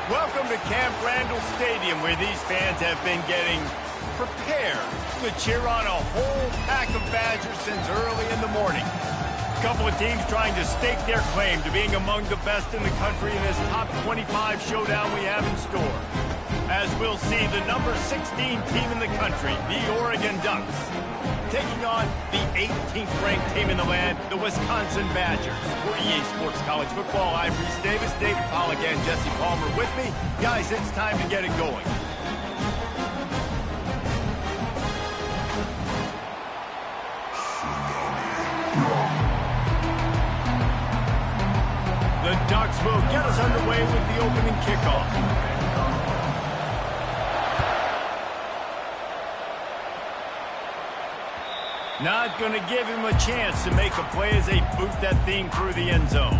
Welcome to Camp Randall Stadium, where these fans have been getting prepared to cheer on a whole pack of Badgers since early in the morning. A couple of teams trying to stake their claim to being among the best in the country in this top 25 showdown we have in store. As we'll see, the number 16 team in the country, the Oregon Ducks, taking on the 18th ranked team in the land, the Wisconsin Badgers. For EA Sports College Football, I'm Reese Davis, David Pollack, and Jesse Palmer with me. Guys, it's time to get it going. The Ducks will get us underway with the opening kickoff. Not going to give him a chance to make a play as they boot that thing through the end zone.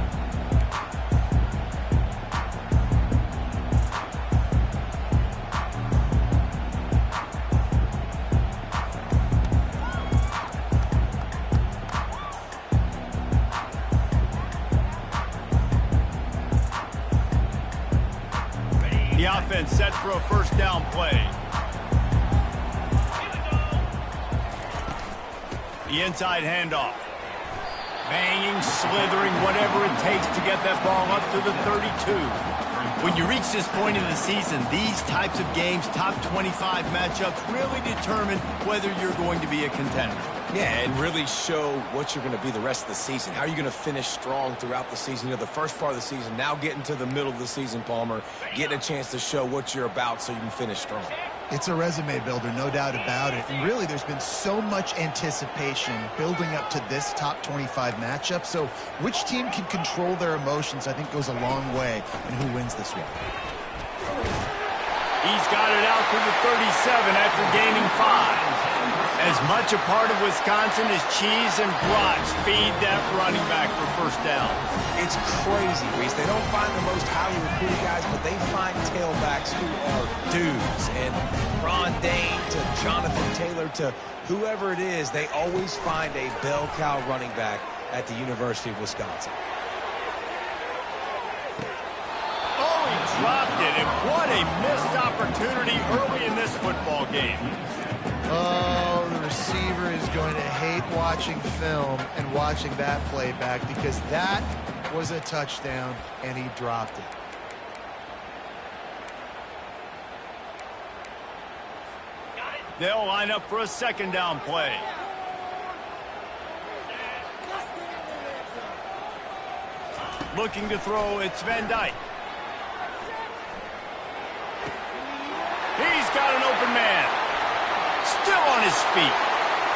The offense set for a first down play. The inside handoff. Banging, slithering, whatever it takes to get that ball up to the 32. When you reach this point in the season, these types of games, top 25 matchups, really determine whether you're going to be a contender. Yeah, and really show what you're going to be the rest of the season. How are you going to finish strong throughout the season? You know, the first part of the season, now getting to the middle of the season, Palmer, getting a chance to show what you're about so you can finish strong. It's a resume builder, no doubt about it. And really, there's been so much anticipation building up to this top 25 matchup. So which team can control their emotions, I think, goes a long way in who wins this one. He's got it out to the 37 after gaining 5. As much a part of Wisconsin as cheese and brats feed that running back for first down. It's crazy, Reese. They don't find the most highly recruited guys, but they find tailbacks who are dudes. And Ron Dane to Jonathan Taylor to whoever it is, they always find a bell cow running back at the University of Wisconsin. Oh, he dropped it, and what a missed opportunity early in this football game. Oh, the receiver is going to hate watching film and watching that play back because that was a touchdown, and he dropped it. They'll line up for a second down play. Looking to throw, it's Van Dyke. He's got an open man. Still on his feet.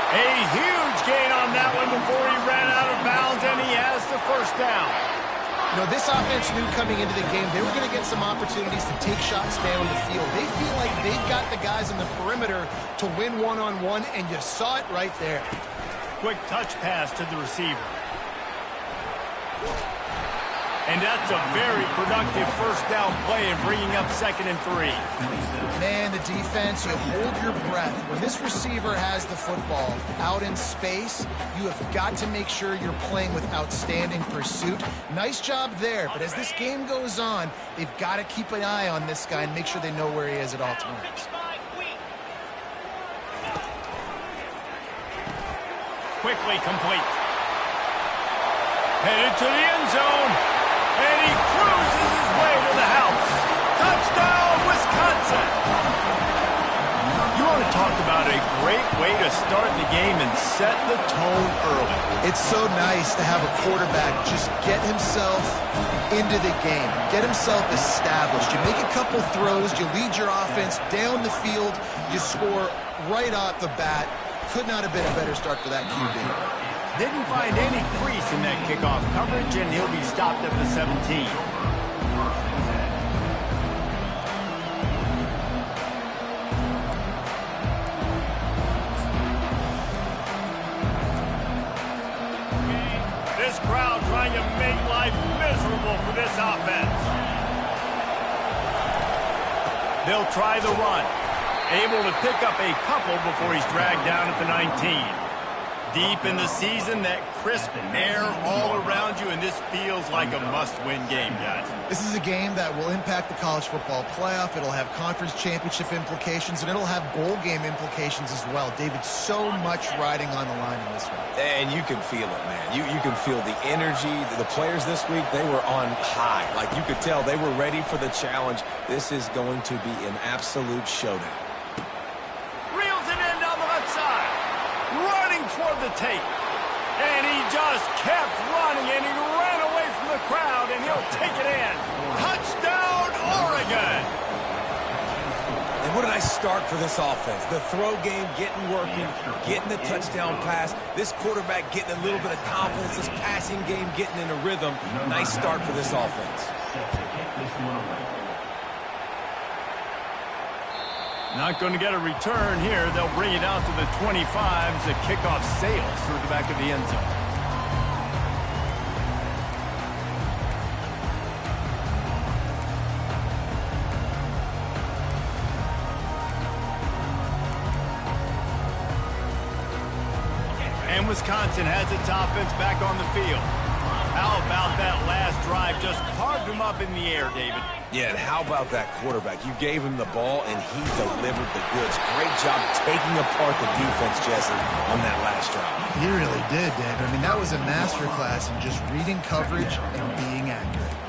A huge gain on that one before he ran out of bounds, and he has the first down. You know, this offense knew coming into the game they were going to get some opportunities to take shots down the field. They feel like they've got the guys on the perimeter to win one-on-one, and you saw it right there. Quick touch pass to the receiver. And that's a very productive first down play and bringing up 2nd and 3. Man, the defense, you hold your breath. When this receiver has the football out in space, you have got to make sure you're playing with outstanding pursuit. Nice job there, but as this game goes on, they've got to keep an eye on this guy and make sure they know where he is at all times. Quickly complete. Headed to the end zone. And he cruises his way to the house. Touchdown, Wisconsin! You want to talk about a great way to start the game and set the tone early. It's so nice to have a quarterback just get himself into the game, get himself established. You make a couple throws, you lead your offense down the field, you score right off the bat. Could not have been a better start for that QB. Didn't find any crease in that kickoff coverage, and he'll be stopped at the 17. This crowd trying to make life miserable for this offense. They'll try the run. Able to pick up a couple before he's dragged down at the 19. Deep in the season, that crisp air all around you, and this feels like a must-win game, guys. This is a game that will impact the college football playoff. It'll have conference championship implications, and it'll have bowl game implications as well. David, so much riding on the line in this one. And you can feel it, man. You can feel the energy. The players this week, they were on high. Like, you could tell they were ready for the challenge. This is going to be an absolute showdown. Reels it in down the left side. Running toward the tape. And he just kept running, and he ran away from the crowd, and he'll take it in. Touchdown, Oregon! And what a nice start for this offense. The throw game getting working, getting the touchdown pass. This quarterback getting a little bit of confidence. This passing game getting in a rhythm. Nice start for this offense. Not going to get a return here. They'll bring it out to the 25 as the kickoff sails through the back of the end zone. And Wisconsin has its offense back on the field. How about that last drive? Just carved him up in the air, David. Yeah, and how about that quarterback? You gave him the ball, and he delivered the goods. Great job taking apart the defense, Jesse, on that last drive. He really did, David. I mean, that was a masterclass in just reading coverage and being accurate.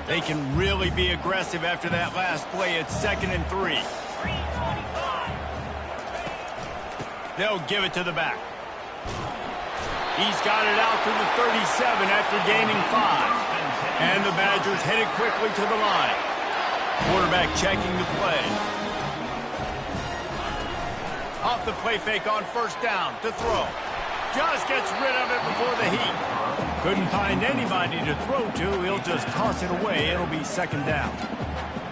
They can really be aggressive after that last play. It's 2nd and 3. They'll give it to the back. He's got it out to the 37 after gaining 5. And the Badgers headed quickly to the line. Quarterback checking the play. Off the play fake on 1st down to throw. Just gets rid of it before the heat. Couldn't find anybody to throw to. He'll just toss it away. It'll be 2nd down.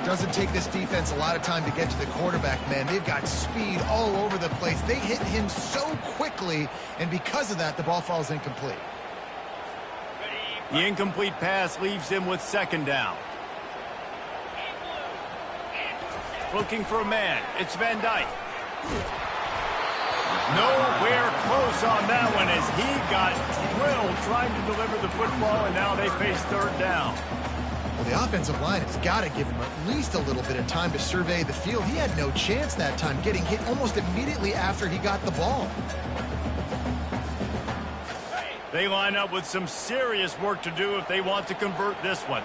Doesn't take this defense a lot of time to get to the quarterback, man. They've got speed all over the place. They hit him so quickly, and because of that, the ball falls incomplete. The incomplete pass leaves him with 2nd down. Looking for a man. It's Van Dyke. Nowhere close on that one as he got drilled trying to deliver the football, and now they face 3rd down. Well, the offensive line has got to give him at least a little bit of time to survey the field. He had no chance that time, getting hit almost immediately after he got the ball. They line up with some serious work to do if they want to convert this one.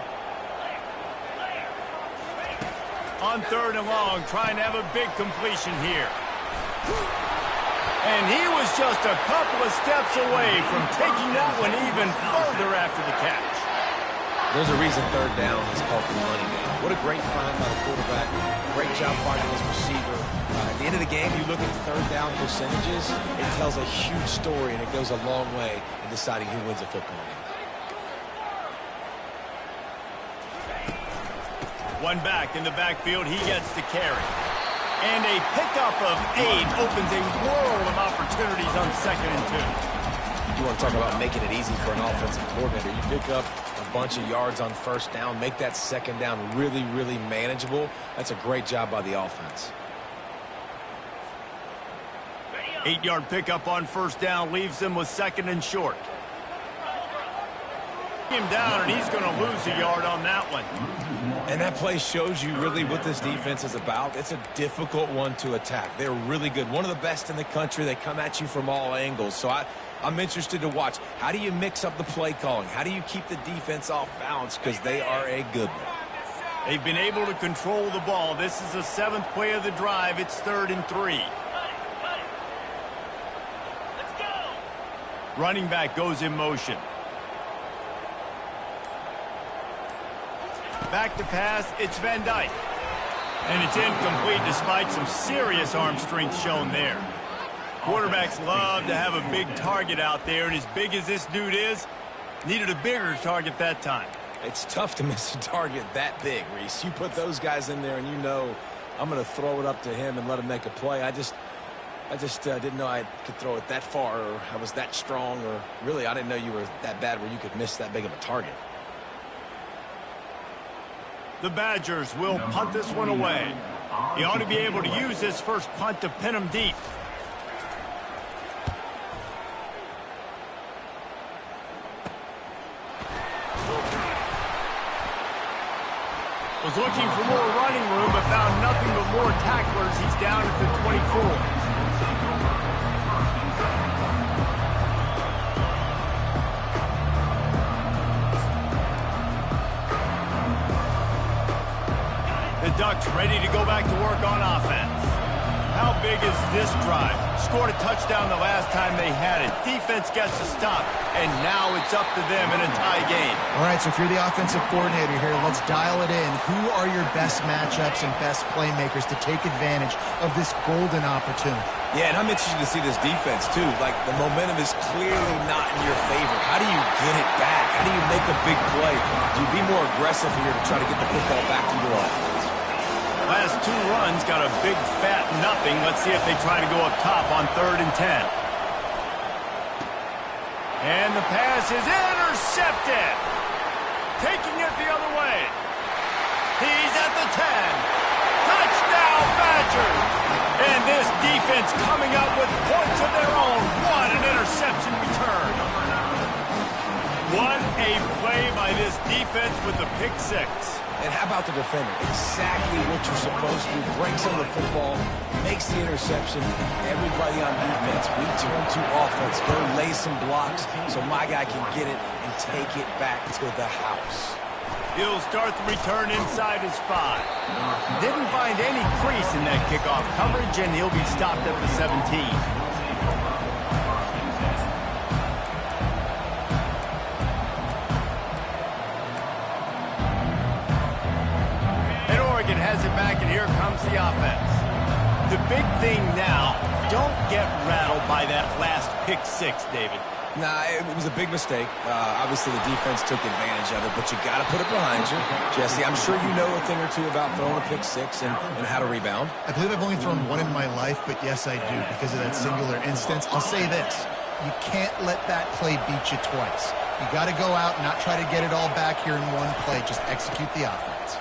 On 3rd and long, trying to have a big completion here. And he was just a couple of steps away from taking that one even further after the catch. There's a reason 3rd down is called the money game. What a great find by the quarterback. Great job finding his receiver. At the end of the game, you look at 3rd down percentages. It tells a huge story, and it goes a long way in deciding who wins a football game. One back in the backfield. He gets the carry. And a pickup of 8 opens a world of opportunities on 2nd and 2. You want to talk about making it easy for an offensive coordinator. You pick up a bunch of yards on 1st down, make that 2nd down really, really manageable. That's a great job by the offense. 8-yard pickup on 1st down leaves him with 2nd and short. Him down, and he's going to lose a yard on that one. And that play shows you really what this defense is about. It's a difficult one to attack. They're really good. One of the best in the country. They come at you from all angles. So I'm interested to watch. How do you mix up the play calling? How do you keep the defense off balance? Because they are a good one. They've been able to control the ball. This is the 7th play of the drive. It's 3rd and 3. Running back goes in motion. Back to pass, it's Van Dyke. And it's incomplete despite some serious arm strength shown there. Quarterbacks love to have a big target out there, and as big as this dude is, needed a bigger target that time. It's tough to miss a target that big, Reese. You put those guys in there, and you know I'm going to throw it up to him and let him make a play. I just didn't know I could throw it that far, or I was that strong, or really I didn't know you were that bad where you could miss that big of a target. The Badgers will punt this one away. He ought to be able to use this first punt to pin him deep. Was looking for more running room, but found nothing but more tacklers. He's down at the 24. The Ducks ready to go back to work on offense. How big is this drive? Scored a touchdown the last time they had it. Defense gets a stop, and now it's up to them in a tie game. All right, so if you're the offensive coordinator here, let's dial it in. Who are your best matchups and best playmakers to take advantage of this golden opportunity? Yeah, and I'm interested to see this defense, too. Like, the momentum is clearly not in your favor. How do you get it back? How do you make a big play? Do you be more aggressive here to try to get the football back to your offense? Last two runs got a big fat nothing. Let's see if they try to go up top on 3rd and 10. And the pass is intercepted. Taking it the other way. He's at the 10. Touchdown, Badgers. And this defense coming up with points of their own. What an interception return. What a play by this defense with the pick six. And how about the defender? Exactly what you're supposed to do. Breaks on the football, makes the interception. Everybody on defense, return to offense. Go lay some blocks so my guy can get it and take it back to the house. He'll start the return inside his 5. Didn't find any crease in that kickoff coverage, and he'll be stopped at the 17. Has it back, and here comes the offense. The big thing now, don't get rattled by that last pick six, David. Nah, it was a big mistake. Obviously, the defense took advantage of it, but you got to put it behind you. Jesse, I'm sure you know a thing or two about throwing a pick six and how to rebound. I believe I've only thrown one in my life, but yes, I do, because of that singular instance. I'll say this. You can't let that play beat you twice. You got to go out and not try to get it all back here in one play. Just execute the offense.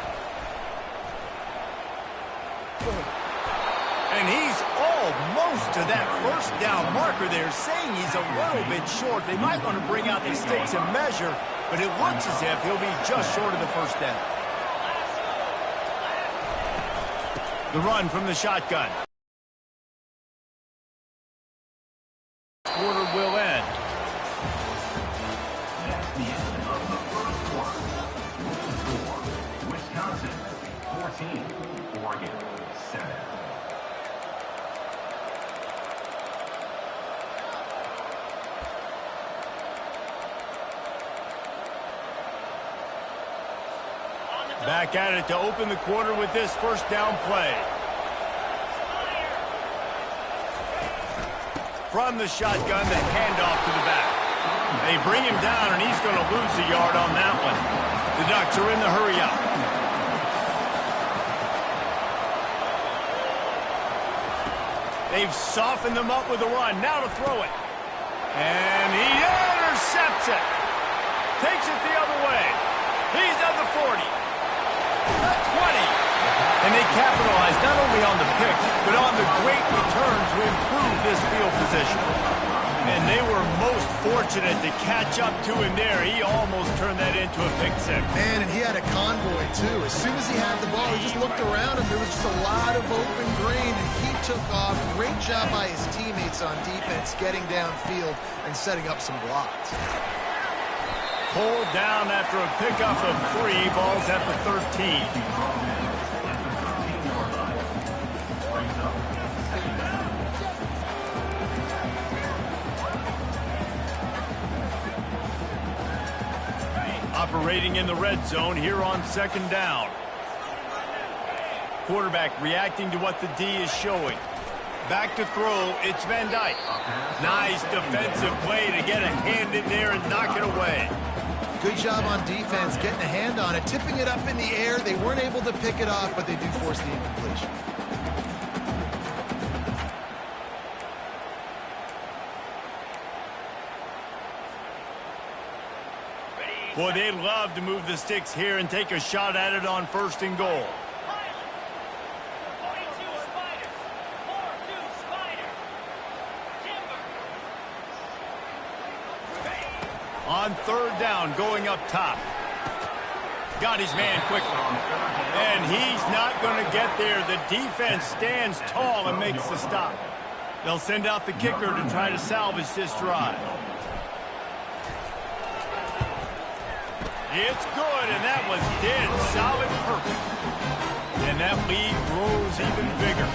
And he's almost to that first down marker there, saying he's a little bit short. They might want to bring out the sticks and measure, but it looks as if he'll be just short of the first down. The run from the shotgun. Quarter will end. Wisconsin, 14, Oregon, 7. Back at it to open the quarter with this first down play. From the shotgun, the handoff to the back. They bring him down, and he's going to lose a yard on that one. The Ducks are in the hurry-up. They've softened them up with a run. Now to throw it. And he intercepts it. Takes it the other way. He's at the 40. The 20. And they capitalize not only on the pick, but on the great return to improve this field position. And they were most fortunate to catch up to him there. He almost turned that into a pick six. Man, and he had a convoy, too. As soon as he had the ball, he just looked around him. There was just a lot of open green, and he took off. Great job by his teammates on defense, getting downfield and setting up some blocks. Pulled down after a pickup of 3. Ball's at the 13. Operating in the red zone here on second down. Quarterback reacting to what the D is showing. Back to throw, it's Van Dyke. Nice defensive play to get a hand in there and knock it away. Good job on defense, getting a hand on it, tipping it up in the air. They weren't able to pick it off, but they do force the incompletion. Boy, they'd love to move the sticks here and take a shot at it on 1st and goal. On 3rd down, going up top. Got his man quickly. And he's not going to get there. The defense stands tall and makes the stop. They'll send out the kicker to try to salvage this drive. It's good, and that was dead solid perfect. And that lead grows even bigger.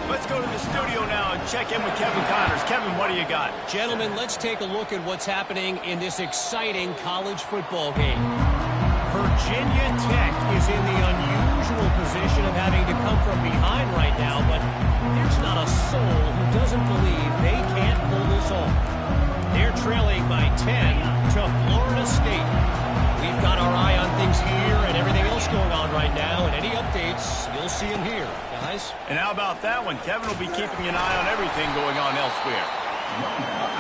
Let's go to the studio now and check in with Kevin Connors. Kevin, what do you got? Gentlemen, let's take a look at what's happening in this exciting college football game. Virginia Tech is in the unusual position of having to come from behind right now, but there's not a soul who doesn't believe they can't pull this off. They're trailing by 10 to Florida State. We've got our eye on things here and everything else going on right now, and any updates, you'll see them here, guys. And how about that one? Kevin will be keeping an eye on everything going on elsewhere.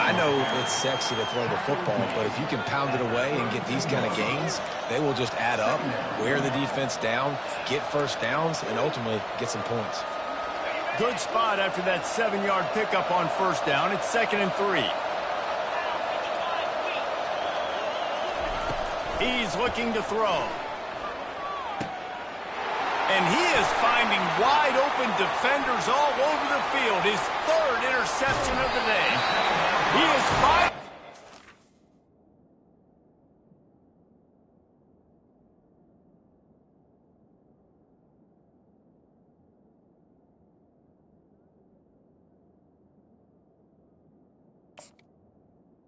I know it's sexy to throw the football, but if you can pound it away and get these kind of gains, they will just add up, wear the defense down, get 1st downs, and ultimately get some points. Good spot after that 7-yard pickup on 1st down. It's 2nd and 3. He's looking to throw. And he is finding wide-open defenders all over the field. His 3rd interception of the day. He is five.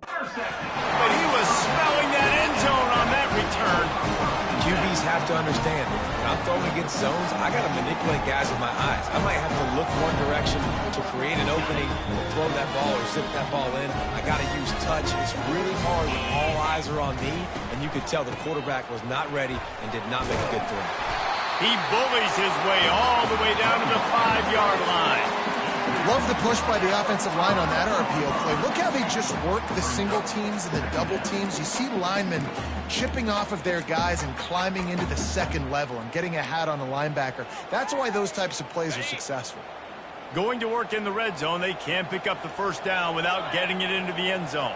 But he was smelling that end zone on that return. QBs have to understand, when I'm throwing against zones, I got to manipulate guys with my eyes. I might have to look one direction to create an opening, or throw that ball or zip that ball in. I got to use touch. It's really hard when all eyes are on me, and you could tell the quarterback was not ready and did not make a good throw. He bullies his way all the way down to the 5-yard line. Love the push by the offensive line on that RPO play. Look how they just work the single teams and the double teams. You see linemen chipping off of their guys and climbing into the 2nd level and getting a hat on the linebacker. That's why those types of plays are successful. Going to work in the red zone, they can't pick up the 1st down without getting it into the end zone.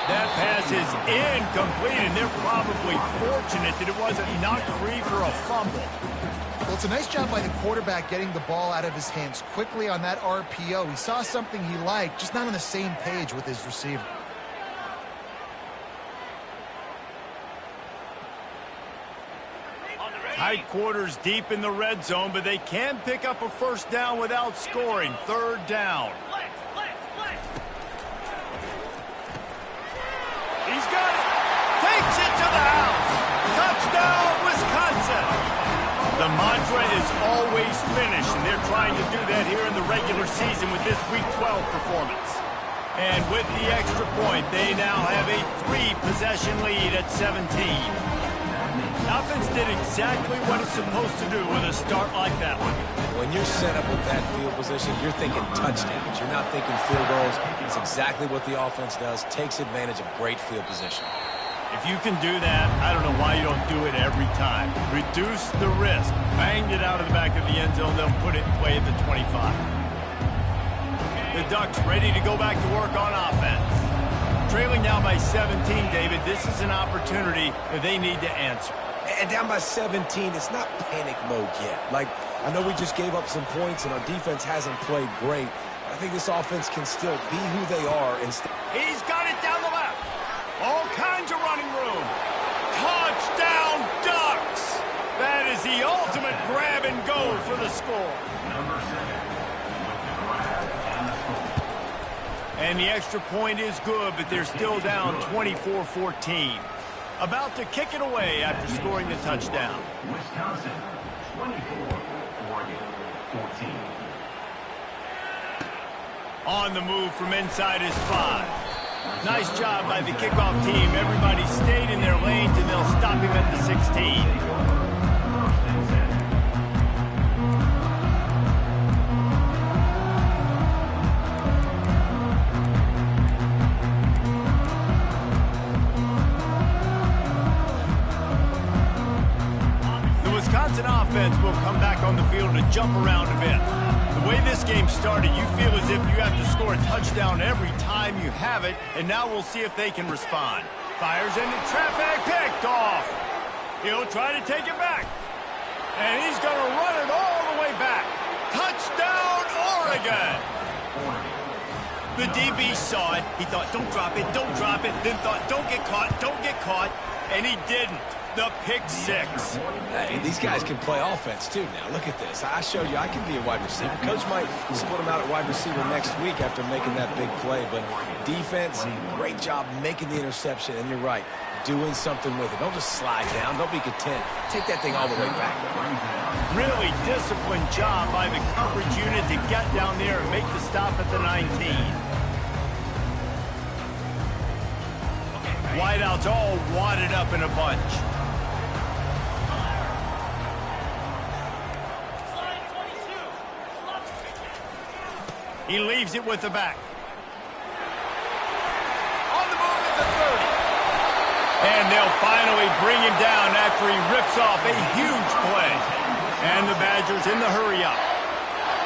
That pass is incomplete, and they're probably fortunate that it wasn't knocked free for a fumble. Well, it's a nice job by the quarterback getting the ball out of his hands quickly on that RPO. He saw something he liked, just not on the same page with his receiver. Tight quarters deep in the red zone, but they can pick up a 1st down without scoring. 3rd down. He's got it. Takes it to the house. Touchdown, Wisconsin. The mantra is always finish, and they're trying to do that here in the regular season with this Week 12 performance. And with the extra point, they now have a 3-possession lead at 17. Offense did exactly what it's supposed to do with a start like that one. When you're set up with that field position, you're thinking touchdowns. You're not thinking field goals. It's exactly what the offense does, takes advantage of great field position. If you can do that, I don't know why you don't do it every time. Reduce the risk. Banged it out of the back of the end zone, they'll put it away at the 25. The Ducks ready to go back to work on offense. Trailing now by 17, David, this is an opportunity that they need to answer. And down by 17, it's not panic mode yet. Like, I know we just gave up some points and our defense hasn't played great. I think this offense can still be who they are. He's got it down the left. All kinds of running room. Touchdown, Ducks! That is the ultimate grab and go for the score. And the extra point is good, but they're still down 24-14. About to kick it away after scoring the touchdown. Wisconsin, 24, Oregon, 14. On the move from inside his 5. Nice job by the kickoff team. Everybody stayed in their lanes, and they'll stop him at the 16. field to jump around a bit. The way this game started, you feel as if you have to score a touchdown every time you have it, and now we'll see if they can respond. Fires into traffic, picked off. He'll try to take it back. And he's going to run it all the way back. Touchdown, Oregon! The DB saw it. He thought, don't drop it, don't drop it. Then thought, don't get caught. And he didn't. The pick six. Hey, these guys can play offense, too, now. Look at this. I showed you I can be a wide receiver. Coach might split him out at wide receiver next week after making that big play. But defense, great job making the interception. And you're right, doing something with it. Don't just slide down. Don't be content. Take that thing all the way back. Really disciplined job by the coverage unit to get down there and make the stop at the 19. Wideouts all wadded up in a bunch. He leaves it with the back. On the move at the 30. And they'll finally bring him down after he rips off a huge play. And the Badgers in the hurry up.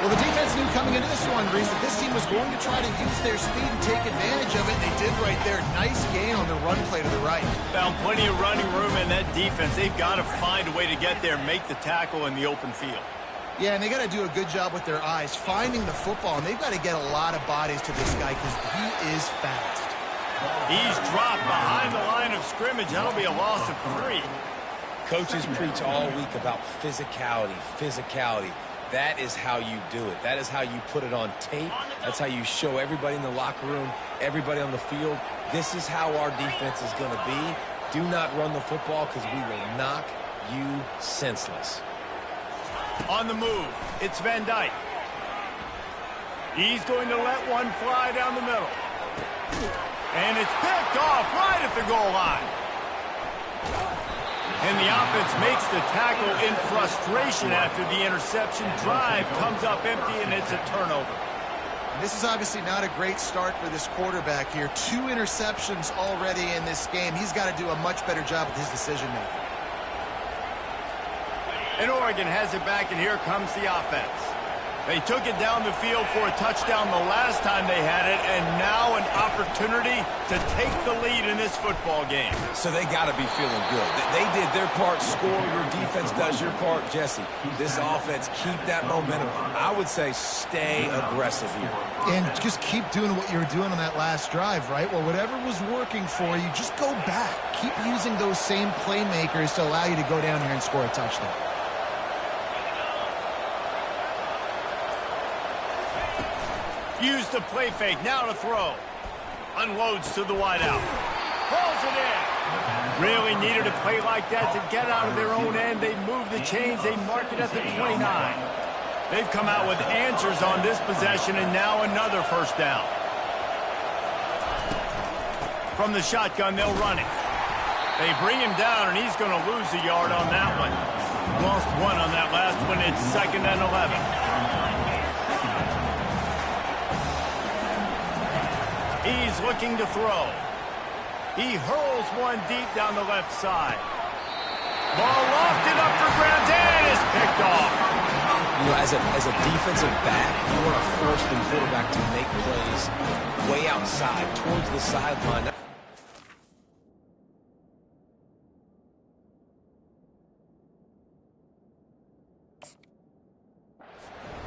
Well, the defense knew coming into this one, Reese, that this team was going to try to use their speed and take advantage of it. They did right there. Nice gain on the run play to the right. Found plenty of running room in that defense. They've got to find a way to get there and make the tackle in the open field. Yeah, and they got to do a good job with their eyes, finding the football, and they've got to get a lot of bodies to this guy because he is fast. He's dropped behind the line of scrimmage. That'll be a loss of 3. Coaches preach all week about physicality. That is how you do it. That is how you put it on tape. That's how you show everybody in the locker room, everybody on the field. This is how our defense is going to be. Do not run the football because we will knock you senseless. On the move, it's Van Dyke. He's going to let one fly down the middle. And it's picked off right at the goal line. And the offense makes the tackle in frustration after the interception. Drive comes up empty, and it's a turnover. This is obviously not a great start for this quarterback here. 2 interceptions already in this game. He's got to do a much better job with his decision-making. And Oregon has it back, and here comes the offense. They took it down the field for a touchdown the last time they had it, and now an opportunity to take the lead in this football game. So they got to be feeling good. They did their part, score. Your defense does your part, Jesse. This offense, keep that momentum. I would say stay aggressive here. And just keep doing what you were doing on that last drive, right? Well, whatever was working for you, just go back. Keep using those same playmakers to allow you to go down here and score a touchdown. Use the play fake, now to throw. Unloads to the wideout. Pulls it in. Really needed a play like that to get out of their own end. They move the chains, they mark it at the 29. They've come out with answers on this possession, and now another first down. From the shotgun, they'll run it. They bring him down, and he's going to lose a yard on that one. Lost 1 on that last one. It's 2nd and 11. He's looking to throw. He hurls one deep down the left side. Ball lofted up for grabs and is picked off. You know, as a defensive back, you want to force the quarterback to make plays way outside, towards the sideline.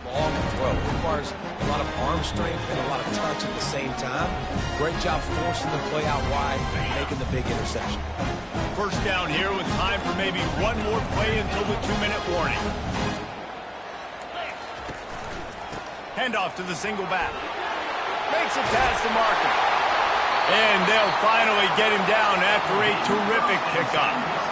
Long throw. It requires a lot of arm strength and a lot of touch at the same time. Great job forcing the play out wide, making the big interception. First down here with time for maybe one more play until the 2-minute warning. Handoff to the single back. Makes it past the marker. And they'll finally get him down after a terrific pickup.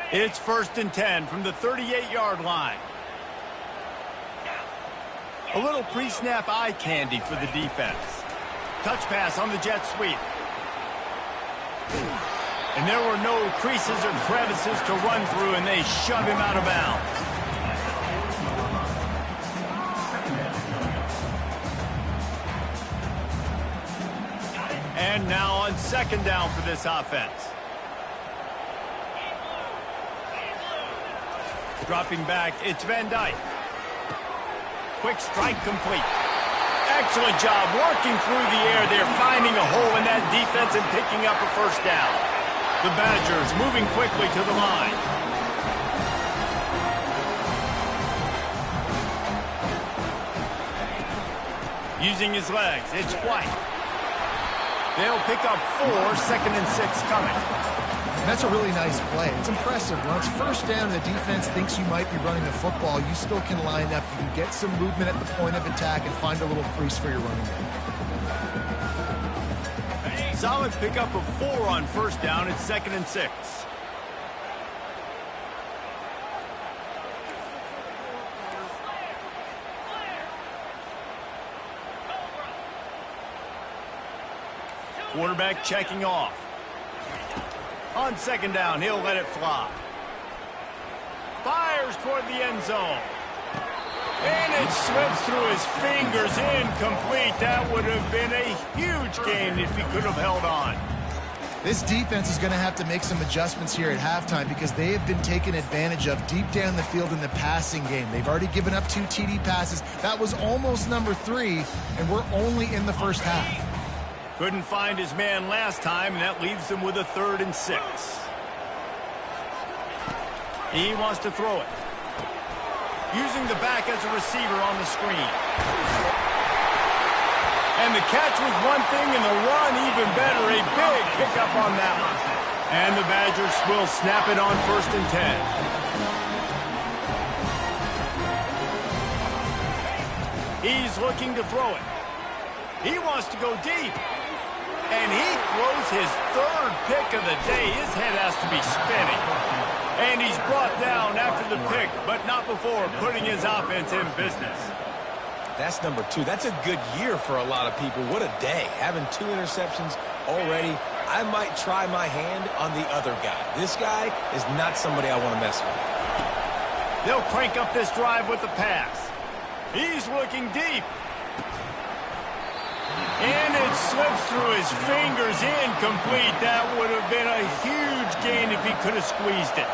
It's 1st and 10 from the 38-yard line. A little pre-snap eye candy for the defense. Touch pass on the jet sweep. And there were no creases or crevices to run through, and they shove him out of bounds. And now on second down for this offense. Dropping back, it's Van Dyke. Quick strike complete. Excellent job working through the air. They're finding a hole in that defense and picking up a first down. The Badgers moving quickly to the line. Using his legs, it's White. They'll pick up 4, second and 6 coming. That's a really nice play. It's impressive. When it's first down and the defense thinks you might be running the football, you still can line up. You can get some movement at the point of attack and find a little crease for your running back. Solid pickup of 4 on first down. It's second and 6. Quarterback checking off. On second down, he'll let it fly. Fires toward the end zone. And it slips through his fingers, incomplete. That would have been a huge gain if he could have held on. This defense is going to have to make some adjustments here at halftime because they have been taken advantage of deep down the field in the passing game. They've already given up 2 TD passes. That was almost number 3, and we're only in the first half. Couldn't find his man last time, and that leaves him with a 3rd and 6. He wants to throw it. Using the back as a receiver on the screen. And the catch was one thing, and the run even better. A big pickup on that one. And the Badgers will snap it on 1st and 10. He's looking to throw it. He wants to go deep. And he throws his 3rd pick of the day. His head has to be spinning. And he's brought down after the pick, but not before putting his offense in business. That's number 2. That's a good year for a lot of people. What a day. Having 2 interceptions already. I might try my hand on the other guy. This guy is not somebody I want to mess with. They'll crank up this drive with the pass. He's looking deep. And it slips through his fingers, incomplete. That would have been a huge gain if he could have squeezed it.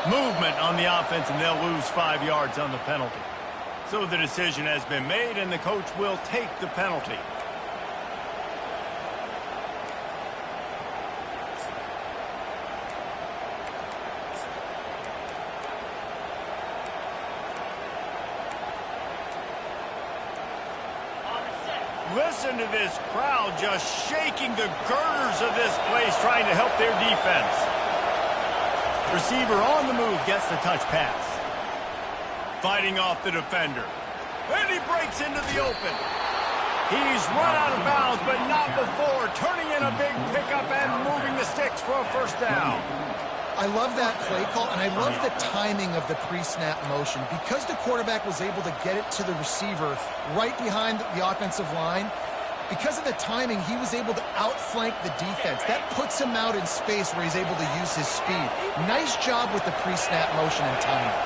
Movement on the offense, and they'll lose 5 yards on the penalty. So the decision has been made, and the coach will take the penalty. Listen to this crowd just shaking the girders of this place, trying to help their defense. Receiver on the move gets the touch pass. Fighting off the defender. And he breaks into the open. He's run out of bounds, but not before. Turning in a big pickup and moving the sticks for a first down. I love that play call, and I love the timing of the pre-snap motion. Because the quarterback was able to get it to the receiver right behind the offensive line, because of the timing, he was able to outflank the defense. That puts him out in space where he's able to use his speed. Nice job with the pre-snap motion and timing.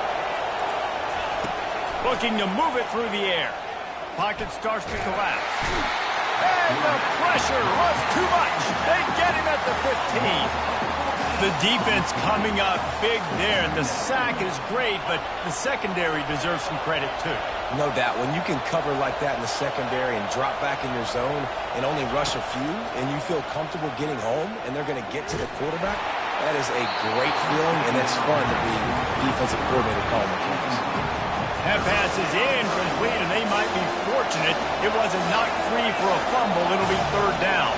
Looking to move it through the air. Pocket starts to collapse. And the pressure was too much. They get him at the 15. The defense coming up big there, and the sack is great, but the secondary deserves some credit too. No doubt. When you can cover like that in the secondary and drop back in your zone and only rush a few, and you feel comfortable getting home, and they're going to get to the quarterback, that is a great feeling, and it's fun to be the defensive coordinator calling the plays. That pass is incomplete, and they might be fortunate it wasn't knocked free for a fumble. It'll be 3rd down.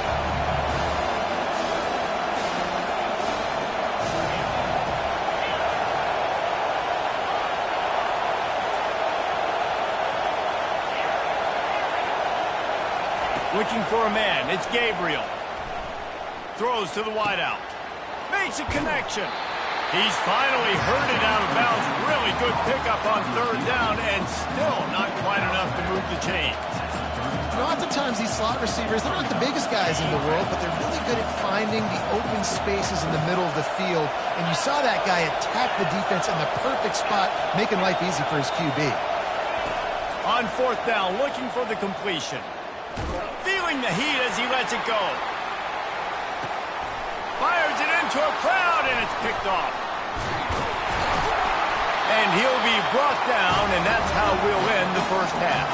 Looking for a man. It's Gabriel. Throws to the wideout. Makes a connection. He's finally herded out of bounds. Really good pickup on 3rd down, and still not quite enough to move the chains. Lots of times these slot receivers, they're not the biggest guys in the world, but they're really good at finding the open spaces in the middle of the field. And you saw that guy attack the defense in the perfect spot, making life easy for his QB. On 4th down, looking for the completion. Feeling the heat as he lets it go. Fires it into a crowd, and it's picked off. And he'll be brought down, and that's how we'll end the first half.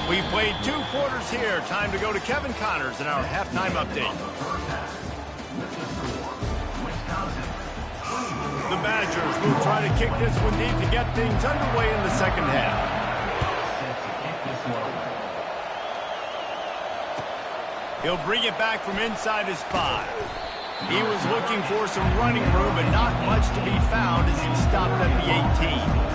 We've played 2 quarters here. Time to go to Kevin Connors in our halftime update. The Badgers will try to kick this one deep to get things underway in the second half. He'll bring it back from inside his 5. He was looking for some running room, but not much to be found as he stopped at the 18.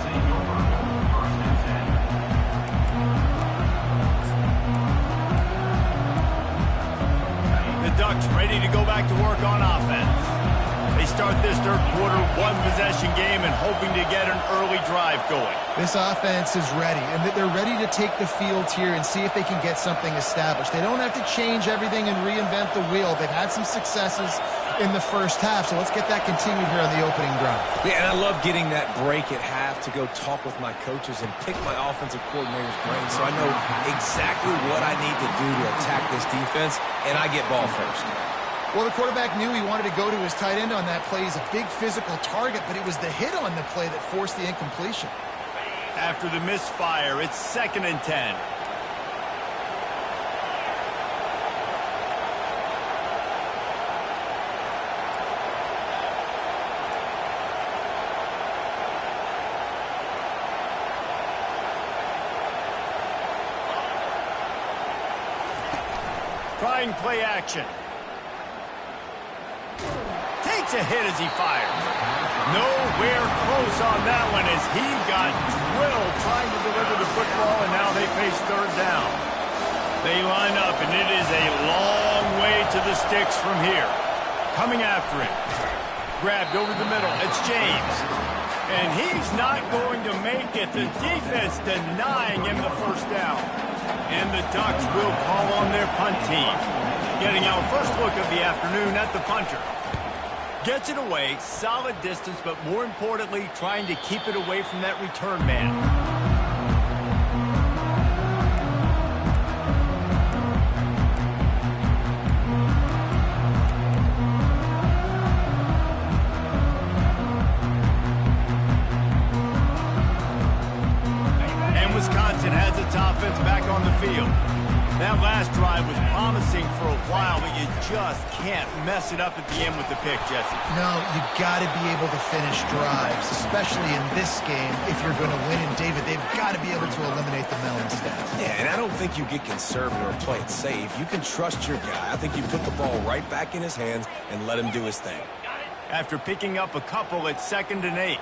Ducks ready to go back to work on offense. They start this third quarter one-possession game and hoping to get an early drive going. This offense is ready, and they're ready to take the field here and see if they can get something established. They don't have to change everything and reinvent the wheel. They've had some successes in the first half, so let's get that continued here on the opening drive. Yeah, and I love getting that break at half to go talk with my coaches and pick my offensive coordinator's brain so I know exactly what I need to do to attack this defense, and I get ball first. Well, the quarterback knew he wanted to go to his tight end on that play. He's a big physical target, but it was the hit on the play that forced the incompletion. After the misfire, it's 2nd and 10. Trying play action. Takes a hit as he fires. Nowhere close on that one as he got drilled trying to deliver the football, and now they face 3rd down. They line up, and it is a long way to the sticks from here. Coming after him. Grabbed over the middle. It's James. And he's not going to make it. The defense denying him the first down. And the Ducks will call on their punt team. Getting our first look of the afternoon at the punter. Gets it away, solid distance, but more importantly, trying to keep it away from that return man. And Wisconsin has its offense back on the field. That last drive was promising for a while, but you just can't mess it up at the end with the pick, Jesse. No, you got to be able to finish drives, especially in this game. If you're going to win, and David, they've got to be able to eliminate the melon staff. Yeah, and I don't think you get conservative or play it safe. You can trust your guy. I think you put the ball right back in his hands and let him do his thing. After picking up a couple at 2nd and 8.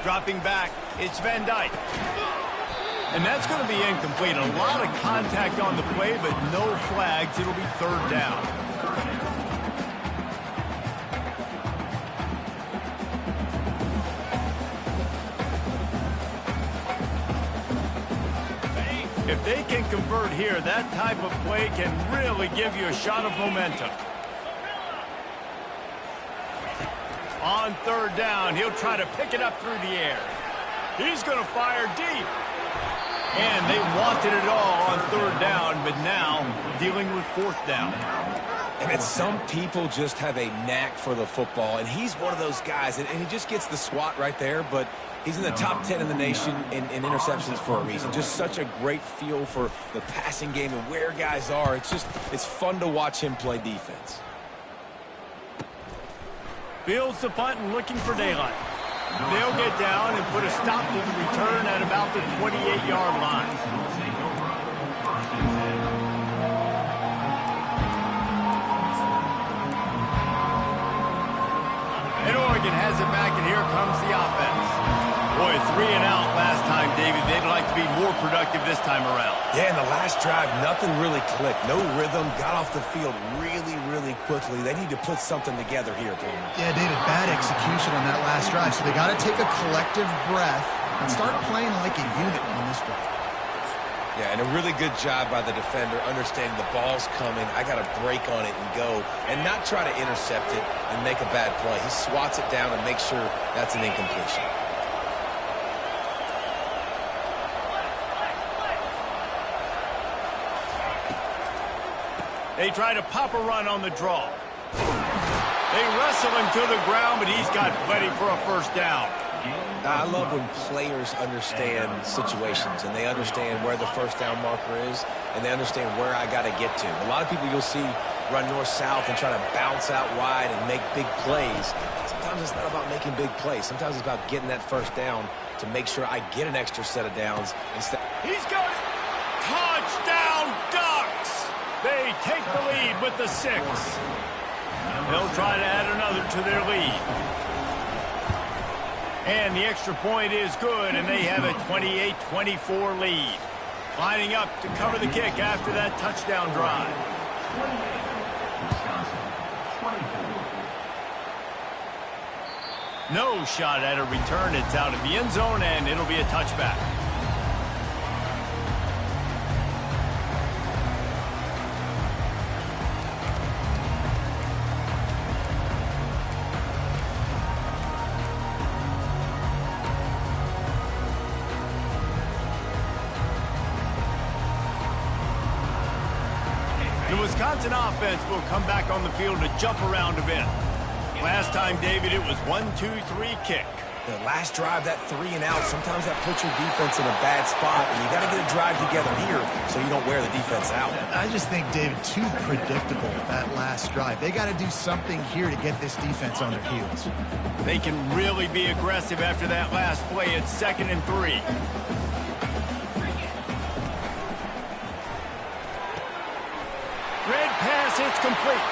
Dropping back, it's Van Dyke. And that's going to be incomplete. A lot of contact on the play, but no flags. It'll be 3rd down. If they can convert here, that type of play can really give you a shot of momentum. On 3rd down, he'll try to pick it up through the air. He's going to fire deep. And they wanted it all on 3rd down, but now dealing with 4th down. And some people just have a knack for the football, and he's one of those guys, and he just gets the swat right there, but he's in the top 10 in the nation in interceptions for a reason. Just such a great feel for the passing game and where guys are. It's fun to watch him play defense. Fields the punt and looking for daylight. They'll get down and put a stop to the return at about the 28-yard line. And Oregon has it back, and here comes the offense. Boy, 3 and out last time, David. They'd like to be more productive this time around. Yeah, in the last drive, nothing really clicked. No rhythm, got off the field really quickly. They need to put something together here, Palmer. Yeah, David, bad execution on that last drive. So they got to take a collective breath and start playing like a unit on this drive. Yeah, and a really good job by the defender understanding the ball's coming. I got to break on it and go and not try to intercept it and make a bad play. He swats it down and makes sure that's an incompletion. They try to pop a run on the draw. They wrestle him to the ground, but he's got plenty for a first down. I love when players understand situations and they understand where the first down marker is and they understand where I got to get to. A lot of people you'll see run north-south and try to bounce out wide and make big plays. Sometimes it's not about making big plays. Sometimes it's about getting that first down to make sure I get an extra set of downs. He's got it. Touchdown, Ducks! They take the lead with the 6. They'll try to add another to their lead. And the extra point is good, and they have a 28-24 lead. Lining up to cover the kick after that touchdown drive. No shot at a return. It's out of the end zone, and it'll be a touchback. The Wisconsin offense will come back on the field to jump around a bit. Last time, David, it was 1-2-3 kick. The last drive, that 3 and out, sometimes that puts your defense in a bad spot, and you got to get a drive together here so you don't wear the defense out. I just think, David, too predictable that last drive. They got to do something here to get this defense on their heels. They can really be aggressive after that last play. It's 2nd and 3. Red pass, it's complete.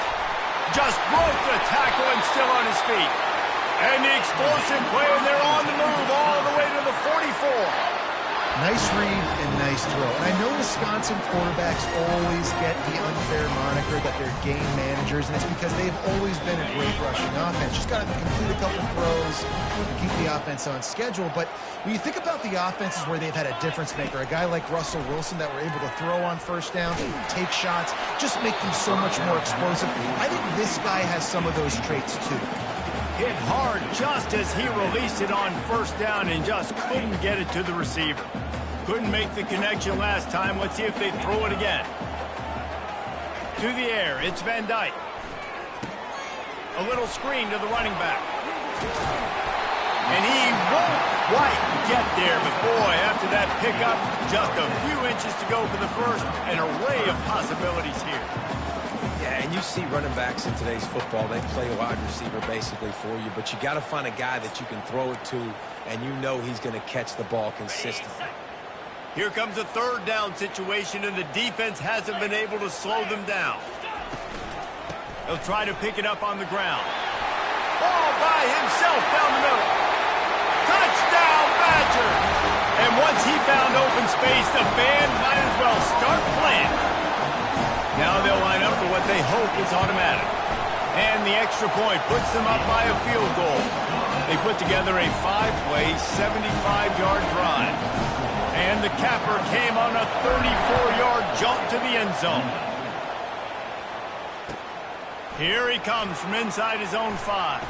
Just broke the tackle and still on his feet. And the explosive play, and they're on the move all the way to the 44. Nice read and nice throw. And I know Wisconsin quarterbacks always get the unfair moniker that they're game managers, and it's because they've always been a great rushing offense. Just got to complete a couple throws and keep the offense on schedule. But when you think about the offenses where they've had a difference maker, a guy like Russell Wilson that were able to throw on first down, take shots, just make them so much more explosive. I think this guy has some of those traits too. Hit hard just as he released it on first down and just couldn't get it to the receiver. Couldn't make the connection last time. Let's see if they throw it again. To the air, it's Van Dyke. A little screen to the running back. And he won't quite get there, but boy, after that pickup, just a few inches to go for the first. An array of possibilities here. Yeah, and you see running backs in today's football, they play wide receiver basically for you, but you got to find a guy that you can throw it to, and you know he's going to catch the ball consistently. Here comes a 3rd down situation, and the defense hasn't been able to slow them down. They'll try to pick it up on the ground. Ball by himself down the middle. Touchdown, Badger! And once he found open space, the band might as well start playing. Now they'll line up for what they hope is automatic. And the extra point puts them up by a field goal. They put together a 5-play, 75-yard drive. And the capper came on a 34-yard jump to the end zone. Here he comes from inside his own 5.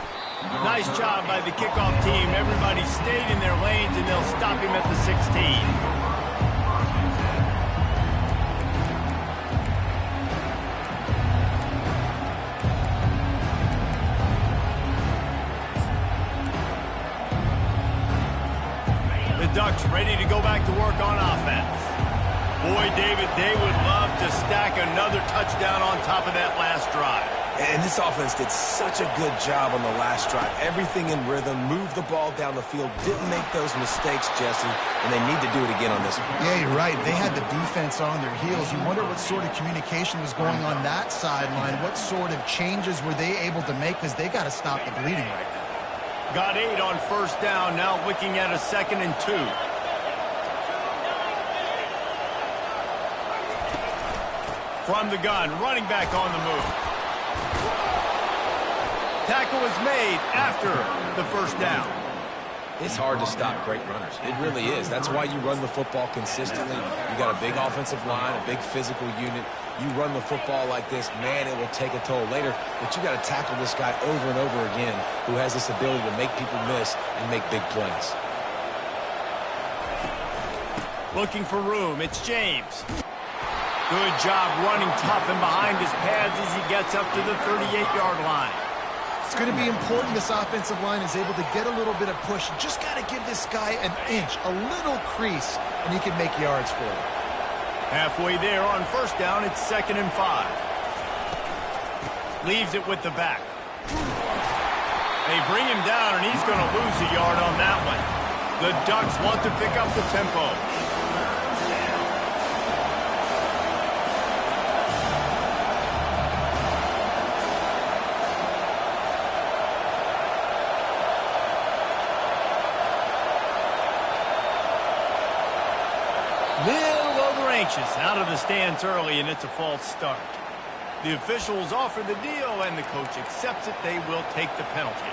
Nice job by the kickoff team. Everybody stayed in their lanes, and they'll stop him at the 16. Ducks ready to go back to work on offense. Boy, David, they would love to stack another touchdown on top of that last drive. And this offense did such a good job on the last drive. Everything in rhythm, moved the ball down the field, didn't make those mistakes, Jesse, and they need to do it again on this one. Yeah, you're right. They had the defense on their heels. You wonder what sort of communication was going on that sideline. What sort of changes were they able to make, because they got to stop the bleeding right now. Got 8 on first down, now looking at a 2nd and 2. From the gun, running back on the move. Tackle is made after the first down. It's hard to stop great runners. It really is. That's why you run the football consistently. You got a big offensive line, a big physical unit. You run the football like this, man, it will take a toll later. But you got to tackle this guy over and over again who has this ability to make people miss and make big plays. Looking for room. It's James. Good job running tough and behind his pads as he gets up to the 38-yard line. It's going to be important this offensive line is able to get a little bit of push. You just got to give this guy an inch, a little crease, and he can make yards for you. Halfway there on first down, it's 2nd and 5. Leaves it with the back. They bring him down, and he's going to lose a yard on that one. The Ducks want to pick up the tempo. Little over anxious, out of the stands early, and it's a false start. The officials offer the deal, and the coach accepts it. They will take the penalty.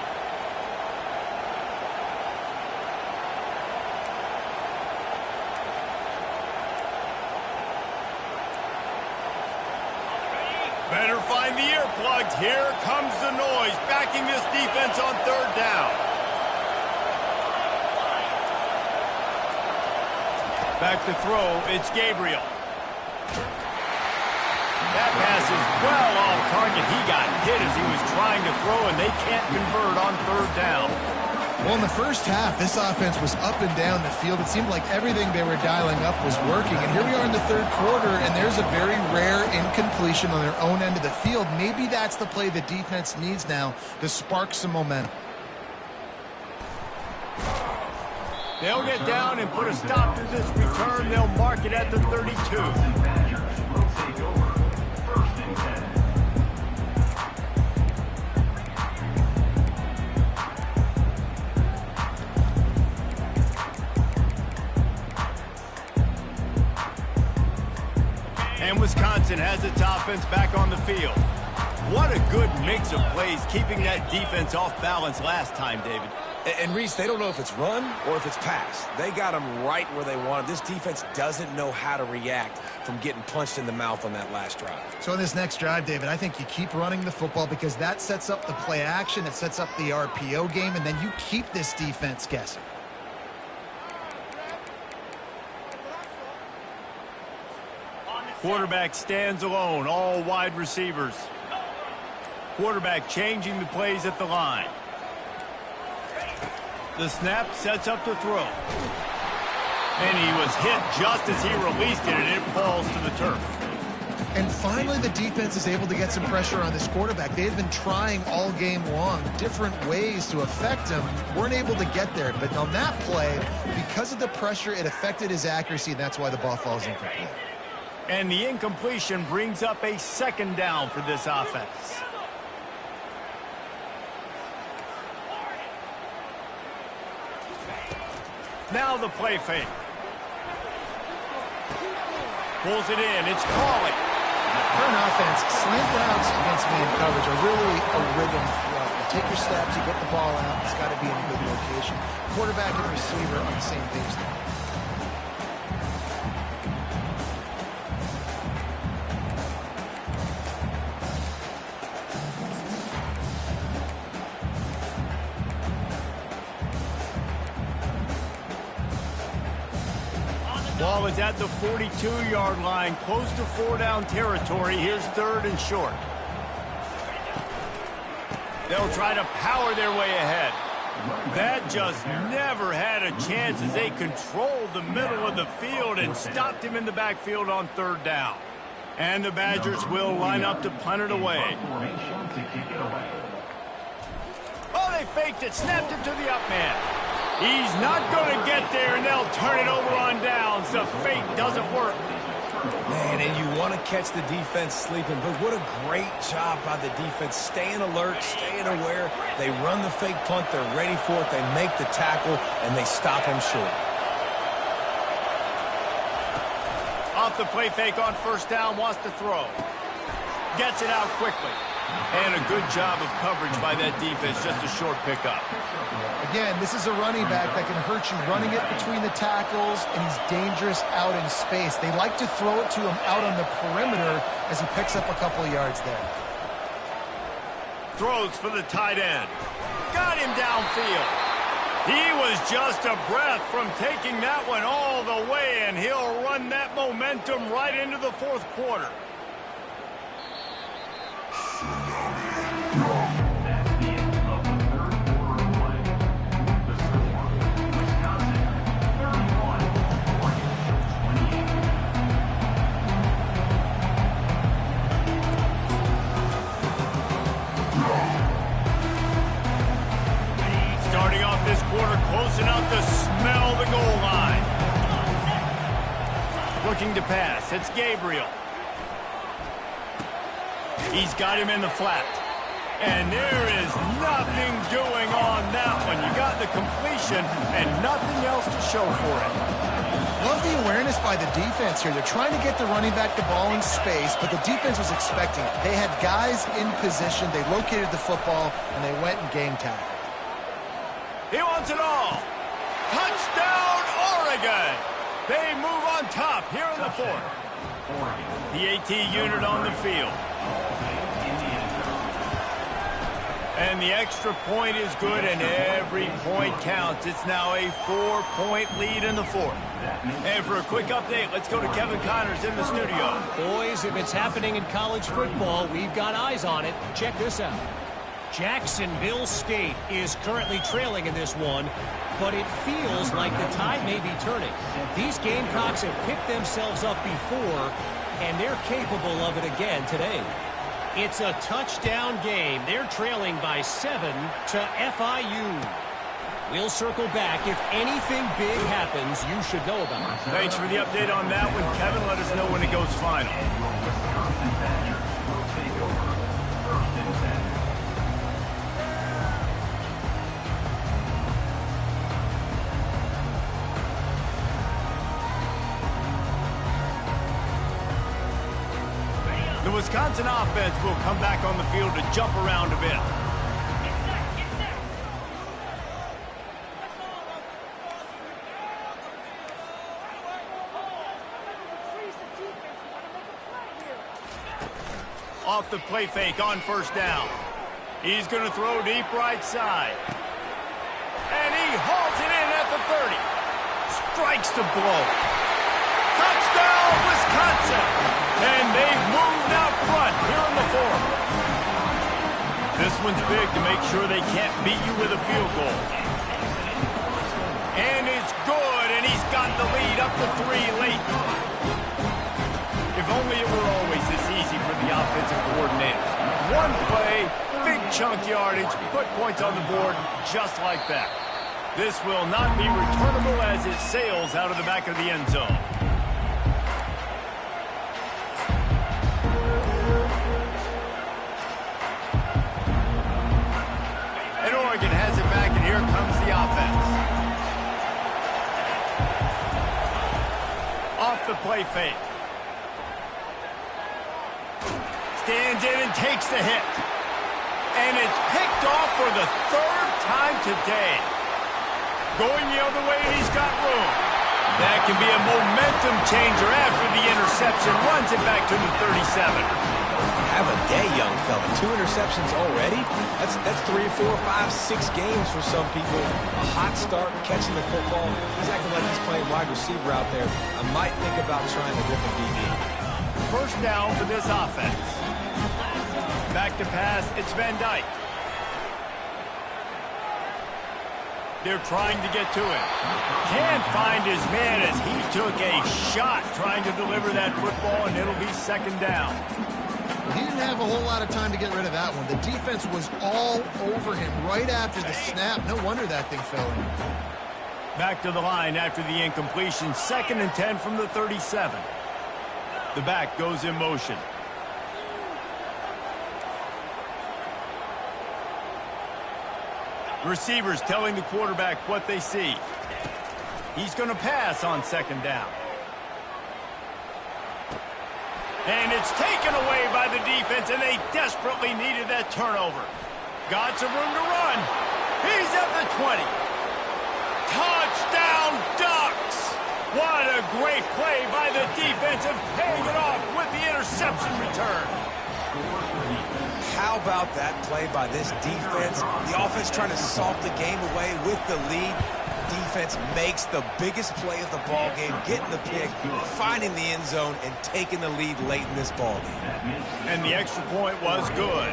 Better find the earplugs. Here comes the noise, backing this defense on third down. Back to throw, it's Gabriel. That pass is well off target. He got hit as he was trying to throw, and they can't convert on third down. Well, in the first half, this offense was up and down the field. It seemed like everything they were dialing up was working. And here we are in the third quarter, and there's a very rare incompletion on their own end of the field. Maybe that's the play the defense needs now to spark some momentum. They'll get down and put a stop to this return. They'll mark it at the 32. Badgers will take over. 1st and 10. And Wisconsin has its offense back on the field. What a good mix of plays, keeping that defense off balance last time, David. And Reese, they don't know if it's run or if it's pass. They got them right where they want them. This defense doesn't know how to react from getting punched in the mouth on that last drive. So in this next drive, David, I think you keep running the football because that sets up the play action, it sets up the RPO game, and then you keep this defense guessing. Quarterback stands alone, all wide receivers. Quarterback changing the plays at the line. The snap sets up the throw. And he was hit just as he released it, and it falls to the turf. And finally, the defense is able to get some pressure on this quarterback. They've been trying all game long different ways to affect him. Weren't able to get there. But on that play, because of the pressure, it affected his accuracy, and that's why the ball falls incomplete. And the incompletion brings up a 2nd down for this offense. Now the play fake. Pulls it in. It's Cawley. For an offense, slant routes against man coverage are really a rhythm throw. You take your steps, you get the ball out. It's got to be in a good location. Quarterback and receiver on the same page there. Ball is at the 42-yard line, close to 4-down territory. Here's 3rd and short. They'll try to power their way ahead. That just never had a chance as they controlled the middle of the field and stopped him in the backfield on 3rd down. And the Badgers will line up to punt it away. Oh, they faked it, snapped it to the up man. He's not going to get there, and they'll turn it over on downs. The fake doesn't work. Man, and you want to catch the defense sleeping, but what a great job by the defense. Staying alert, staying aware. They run the fake punt. They're ready for it. They make the tackle, and they stop him short. Off the play fake on first down, wants to throw. Gets it out quickly. And a good job of coverage by that defense, just a short pickup. Again, this is a running back that can hurt you running it between the tackles, and he's dangerous out in space. They like to throw it to him out on the perimeter as he picks up a couple of yards there. Throws for the tight end. Got him downfield. He was just a breath from taking that one all the way, and he'll run that momentum right into the fourth quarter. That's the end of the third quarter of play. The score, Wisconsin 31, Oregon 28. Starting off this quarter close enough to smell the goal line. Looking to pass. It's Gabriel. He's got him in the flat. And there is nothing doing on that one. You got the completion and nothing else to show for it. Love the awareness by the defense here. They're trying to get the running back the ball in space, but the defense was expecting it. They had guys in position. They located the football, and they went and game tackled. He wants it all. Touchdown, Oregon. They move on top here in the fourth. The AT unit on the field. And the extra point is good, and every point counts. It's now a 4-point lead in the fourth. And for a quick update, let's go to Kevin Connors in the studio. Boys, if it's happening in college football, we've got eyes on it. Check this out. Jacksonville State is currently trailing in this one, but it feels like the tide may be turning. These Gamecocks have picked themselves up before, and they're capable of it again today. It's a touchdown game. They're trailing by 7 to FIU. We'll circle back. If anything big happens, you should know about it. Thanks for the update on that one, Kevin. Let us know when it goes final. Wisconsin Badgers will take over 1st and 10. The Wisconsin offense will come back on the field to jump around a bit. Off the play fake on first down. He's going to throw deep right side. And he hauls it in at the 30. Strikes the blow. Touchdown, Wisconsin! And they've moved out front here in the fourth. This one's big to make sure they can't beat you with a field goal. And it's good, and he's got the lead up to 3 late. If only it were always this easy for the offensive coordinators. One play, big chunk yardage, put points on the board just like that. This will not be returnable as it sails out of the back of the end zone. And Oregon has it back, and here comes the offense. Off the play fake. Stands in and takes the hit. And it's picked off for the 3rd time today. Going the other way, and he's got room. That can be a momentum changer after the interception. Runs it back to the 37. Have a day, young fella. 2 interceptions already? That's 3, 4, 5, 6 games for some people. A hot start, catching the football. He's acting like he's playing wide receiver out there. I might think about trying a different DB. First down for this offense. Back to pass, it's Van Dyke. They're trying to get to him. Can't find his man as he took a shot trying to deliver that football, and it'll be 2nd down. He didn't have a whole lot of time to get rid of that one. The defense was all over him right after the snap. No wonder that thing fell in. Back to the line after the incompletion. 2nd and 10 from the 37. The back goes in motion. Receivers telling the quarterback what they see. He's going to pass on second down. And it's taken away by the defense, and they desperately needed that turnover. Got some room to run. He's at the 20. Touchdown, Ducks! What a great play by the defense, and paying it off with the interception return. How about that play by this defense? The offense trying to salt the game away with the lead. Defense makes the biggest play of the ball game, getting the pick, finding the end zone, and taking the lead late in this ball game. And the extra point was good.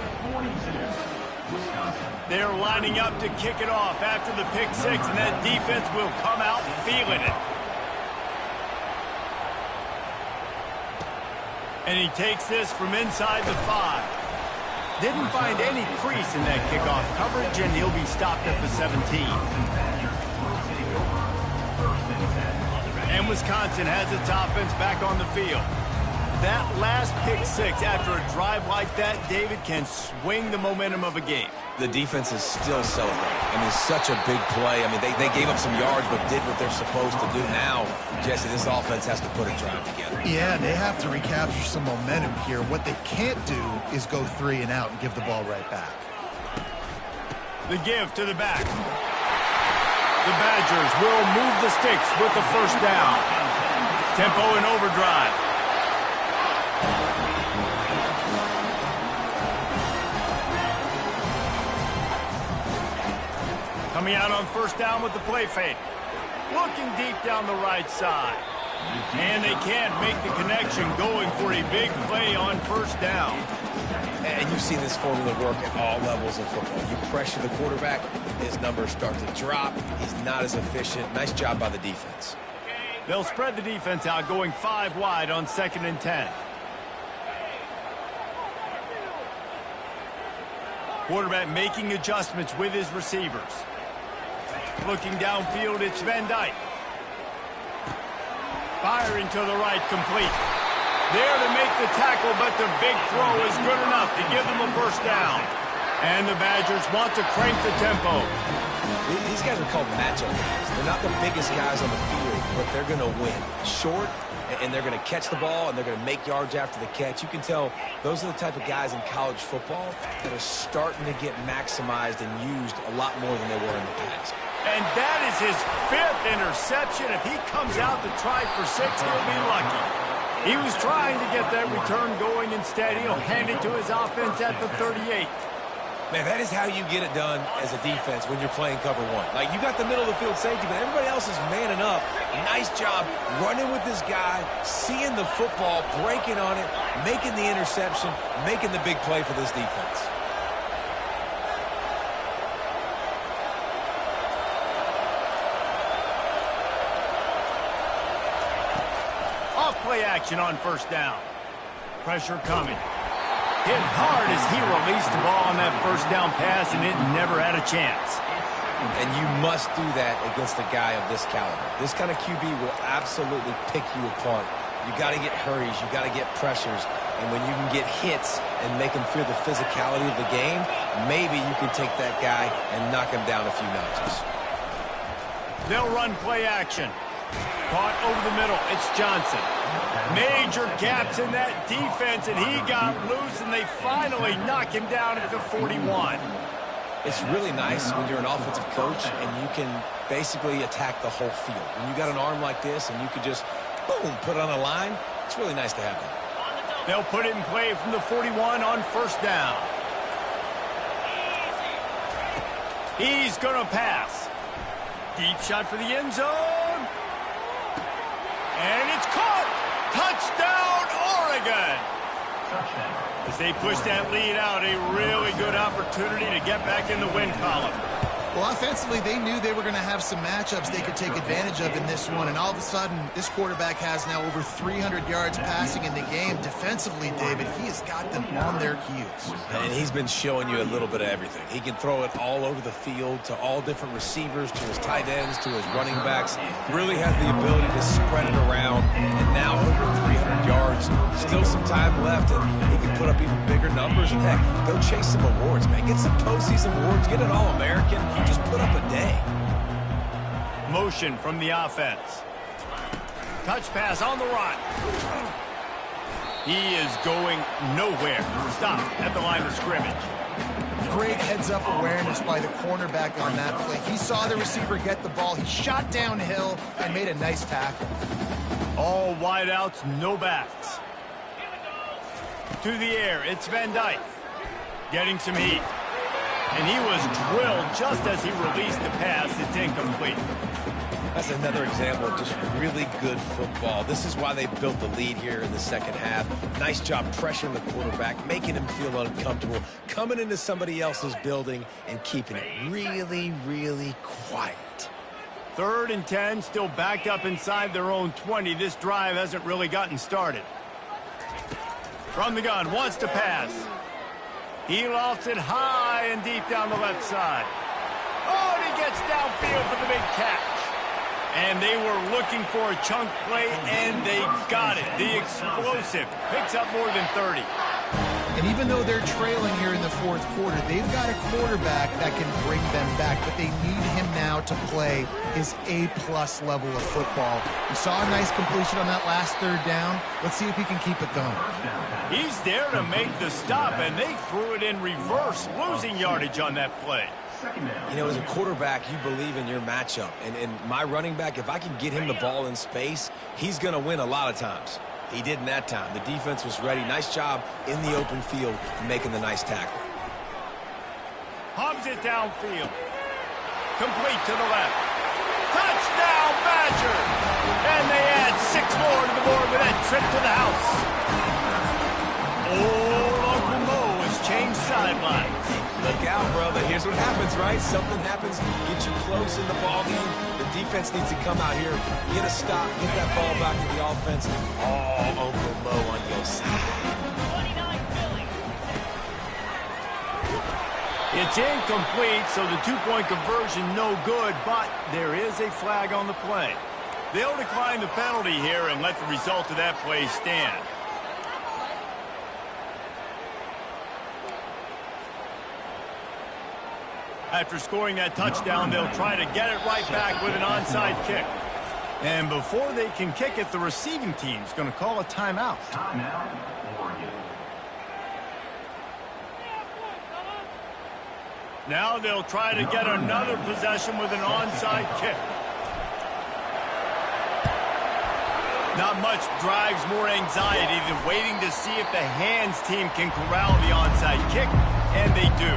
They're lining up to kick it off after the pick six, and that defense will come out feeling it. And he takes this from inside the 5. Didn't find any crease in that kickoff coverage, and he'll be stopped at the 17. And Wisconsin has its offense back on the field. That last pick six after a drive like that, David, can swing the momentum of a game. The defense is still celebrating. I mean, such a big play. I mean, they gave up some yards but did what they're supposed to do. Now, Jesse, this offense has to put a drive together. Yeah, they have to recapture some momentum here. What they can't do is go 3 and out and give the ball right back. The give to the back. The Badgers will move the sticks with the first down. Tempo in overdrive. Coming out on first down with the play fake. Looking deep down the right side. And they can't make the connection, going for a big play on first down. And you've seen this formula work at all levels of football. You pressure the quarterback, his numbers start to drop. He's not as efficient. Nice job by the defense. They'll spread the defense out, going 5 wide on 2nd and 10. Quarterback making adjustments with his receivers. Looking downfield, it's Van Dyke. Firing to the right, complete. There to make the tackle, but the big throw is good enough to give them a first down. And the Badgers want to crank the tempo. These guys are called matchup guys. They're not the biggest guys on the field, but they're going to win. Short, and they're going to catch the ball, and they're going to make yards after the catch. You can tell those are the type of guys in college football that are starting to get maximized and used a lot more than they were in the past. And that is his 5th interception. If he comes out to try for 6, he'll be lucky. He was trying to get that return going. Instead, he'll hand it to his offense at the 38. Man, that is how you get it done as a defense when you're playing cover 1. Like, you got the middle of the field safety, but everybody else is manning up. Nice job running with this guy, seeing the football, breaking on it, making the interception, making the big play for this defense. Play action on first down. Pressure coming. Hit hard as he released the ball on that first down pass, and it never had a chance. And you must do that against a guy of this caliber. This kind of QB will absolutely pick you apart. You got to get hurries. You got to get pressures. And when you can get hits and make him feel the physicality of the game, maybe you can take that guy and knock him down a few notches. They'll run play action. Caught over the middle. It's Johnson. Major gaps in that defense, and he got loose, and they finally knock him down at the 41. It's really nice when you're an offensive coach and you can basically attack the whole field. When you got an arm like this and you can just, boom, put it on a line, it's really nice to have that. They'll put it in play from the 41 on first down. He's going to pass. Deep shot for the end zone. And it's caught. Touchdown, Oregon. As they push that lead out, a really good opportunity to get back in the win column. Well, offensively, they knew they were going to have some matchups they could take advantage of in this one, and all of a sudden, this quarterback has now over 300 yards passing in the game. Defensively, David, he has got them on their heels. And he's been showing you a little bit of everything. He can throw it all over the field to all different receivers, to his tight ends, to his running backs. Really has the ability to spread it around, and now over 300 yards. Still some time left, and he can put up even bigger numbers. And heck, go chase some awards, man. Get some postseason awards. Get an All-American. Just put up a day. Motion from the offense. Touch pass on the run. He is going nowhere. Stop at the line of scrimmage. Great heads-up awareness by the cornerback on that play. He saw the receiver get the ball. He shot downhill and made a nice tackle. All wideouts, no backs. To the air, it's Van Dyke. Getting some heat. And he was drilled just as he released the pass. It's incomplete. That's another example of just really good football. This is why they built the lead here in the second half. Nice job pressuring the quarterback, making him feel uncomfortable, coming into somebody else's building and keeping it really, really quiet. 3rd and 10, still backed up inside their own 20. This drive hasn't really gotten started. From the gun, wants to pass. He lofts it high and deep down the left side. Oh, and he gets downfield for the big catch. And they were looking for a chunk play, and they got it. The explosive picks up more than 30. And even though they're trailing here in the fourth quarter, they've got a quarterback that can bring them back, but they need him now to play his A-plus level of football. We saw a nice completion on that last 3rd down. Let's see if he can keep it going. He's there to make the stop, and they threw it in reverse, losing yardage on that play. You know, as a quarterback, you believe in your matchup. And my running back, if I can get him the ball in space, he's going to win a lot of times. He did in that time. The defense was ready. Nice job in the open field making the nice tackle. Hubs it downfield. Complete to the left. Touchdown, Badger! And they add 6 more to the board with that trip to the house. Oh, Uncle Mo has changed sidelines. Look out, brother. Here's what happens, right? Something happens, get you close in the ball game. The defense needs to come out here, get a stop, get that ball back to the offense. Oh, Uncle Mo on your side. It's incomplete, so the 2-point conversion no good, but there is a flag on the play. They'll decline the penalty here and let the result of that play stand. After scoring that touchdown, they'll try to get it right back with an onside kick. And before they can kick it, the receiving team's going to call a timeout. Timeout, Oregon. Now they'll try to get another possession with an onside kick. Not much drives more anxiety than waiting to see if the hands team can corral the onside kick, and they do.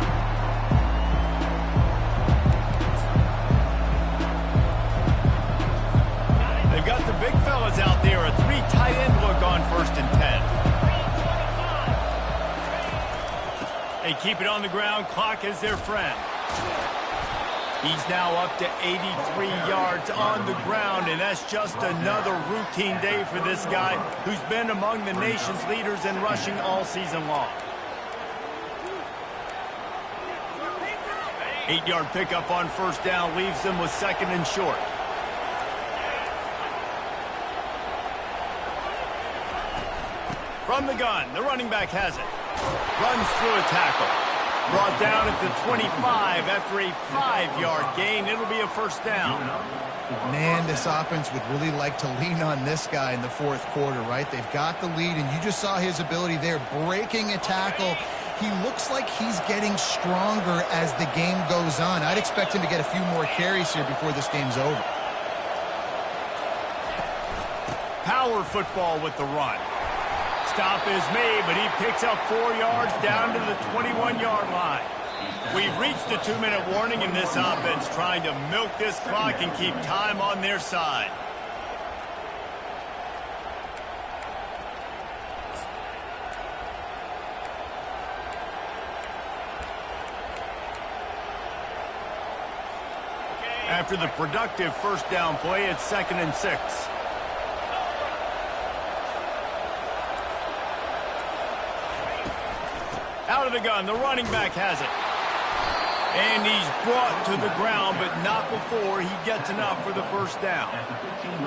They've got the big fellas out there, a 3 tight end look on 1st and 10. They keep it on the ground, clock is their friend. He's now up to 83 yards on the ground, and that's just another routine day for this guy who's been among the nation's leaders in rushing all season long. 8-yard pickup on 1st down leaves them with 2nd and short. From the gun, the running back has it. Runs through a tackle. Brought down at the 25 after a 5-yard gain. It'll be a 1st down. Man, this offense would really like to lean on this guy in the fourth quarter, right? They've got the lead, and you just saw his ability there, breaking a tackle. He looks like he's getting stronger as the game goes on. I'd expect him to get a few more carries here before this game's over. Power football with the run. Stop is made, but he picks up 4 yards down to the 21-yard line. We've reached the 2-minute warning in this offense, trying to milk this clock and keep time on their side. After the productive first down play, it's 2nd and 6. Out of the gun, the running back has it. And he's brought to the ground, but not before he gets enough for the first down.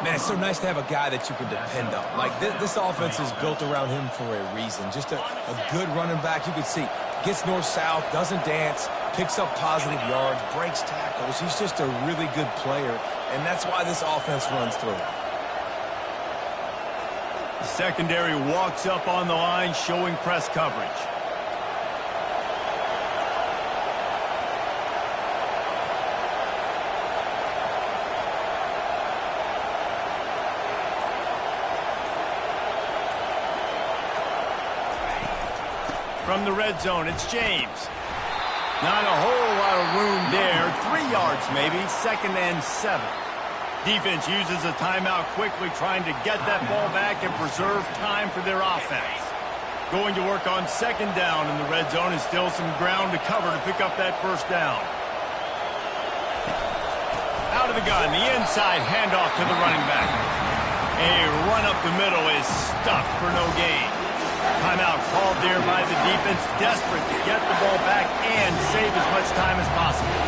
Man, it's so nice to have a guy that you can depend on. Like, this offense is built around him for a reason. Just a good running back. You can see, gets north-south, doesn't dance, picks up positive yards, breaks tackles. He's just a really good player, and that's why this offense runs through him. The secondary walks up on the line, showing press coverage. From the red zone, it's James. Not a whole lot of room there. 3 yards maybe, 2nd and 7. Defense uses a timeout quickly, trying to get that ball back and preserve time for their offense. Going to work on 2nd down in the red zone, and still some ground to cover to pick up that first down. Out of the gun, the inside handoff to the running back. A run up the middle is stuffed for no gain. Timeout called there by the defense, desperate to get the ball back and save as much time as possible.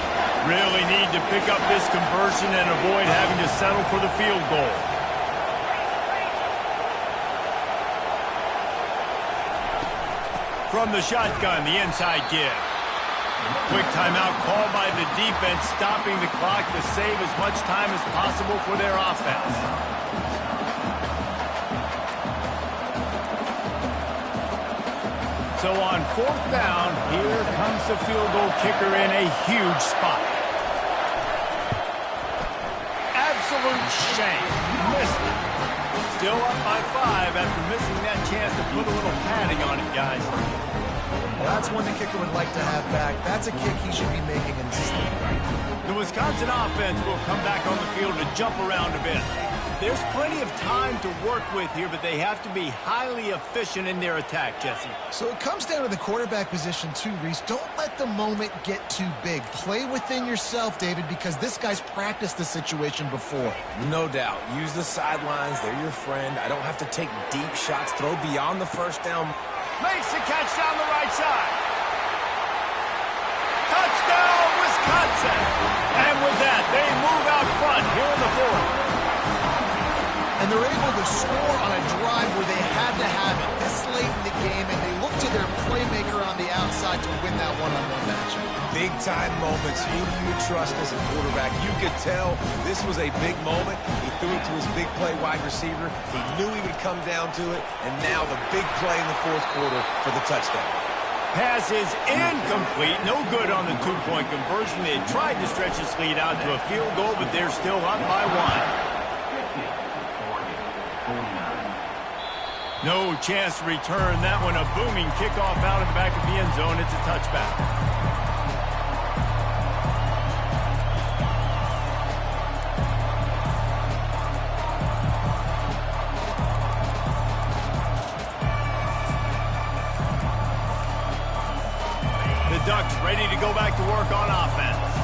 Really need to pick up this conversion and avoid having to settle for the field goal. From the shotgun, the inside give. Quick timeout called by the defense, stopping the clock to save as much time as possible for their offense. So on 4th down, here comes the field goal kicker in a huge spot. Absolute shame. Missed it. Still up by 5 after missing that chance to put a little padding on it, guys. Well, that's one the kicker would like to have back. That's a kick he should be making in his sleep. The Wisconsin offense will come back on the field to jump around a bit. There's plenty of time to work with here, but they have to be highly efficient in their attack, Jesse. So it comes down to the quarterback position too, Reese. Don't let the moment get too big. Play within yourself, David, because this guy's practiced the situation before. No doubt. Use the sidelines. They're your friend. I don't have to take deep shots. Throw beyond the first down. Makes the catch down the right side. Touchdown, Wisconsin! And with that, they move out front here in the 4th. And they're able to score on a drive where they had to have it this late in the game, and they look to their playmaker on the outside to win that one-on-one match. Big-time moments. Who do you trust as a quarterback? You could tell this was a big moment. He threw it to his big play wide receiver. He knew he would come down to it, and now the big play in the 4th quarter for the touchdown. Pass is incomplete. No good on the 2-point conversion. They tried to stretch this lead out to a field goal, but they're still up by 1. No chance to return that one. A booming kickoff out of the back of the end zone. It's a touchback. The Ducks ready to go back to work on offense.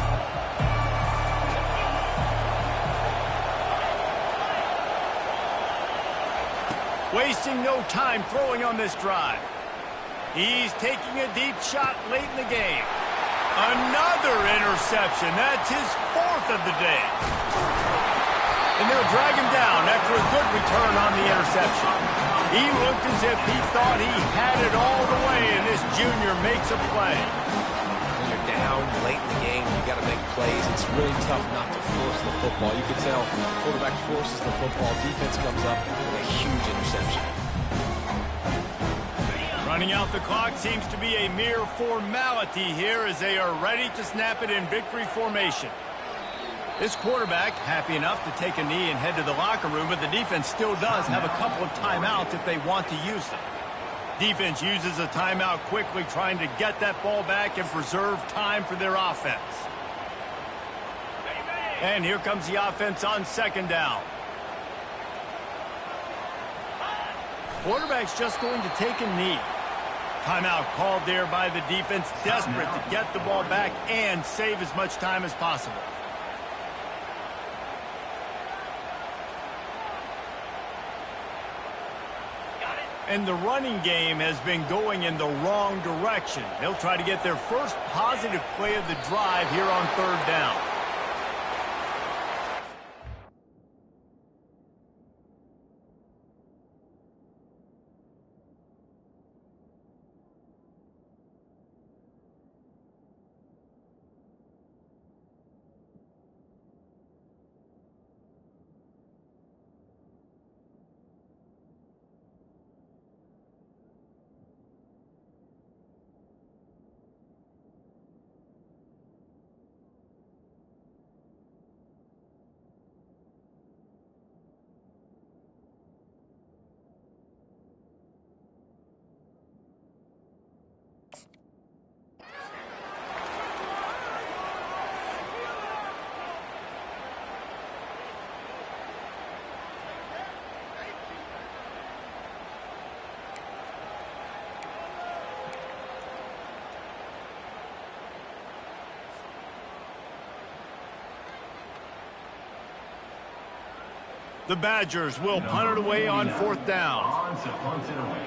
Wasting no time throwing on this drive. He's taking a deep shot late in the game. Another interception. That's his 4th of the day. And they'll drag him down after a good return on the interception. He looked as if he thought he had it all the way, and this junior makes a play. When you're down late in the game, you got to make plays. It's really tough not to force the football. You can tell the quarterback forces the football. Defense comes up with a huge interception. Running out the clock seems to be a mere formality here as they are ready to snap it in victory formation. This quarterback happy enough to take a knee and head to the locker room, but the defense still does have a couple of timeouts if they want to use them. Defense uses a timeout quickly, trying to get that ball back and preserve time for their offense. And here comes the offense on 2nd down. Quarterback's just going to take a knee. Timeout called there by the defense, desperate to get the ball back and save as much time as possible. And the running game has been going in the wrong direction. They'll try to get their first positive play of the drive here on 3rd down. The Badgers will punt it away on 4th down. On to punt it away.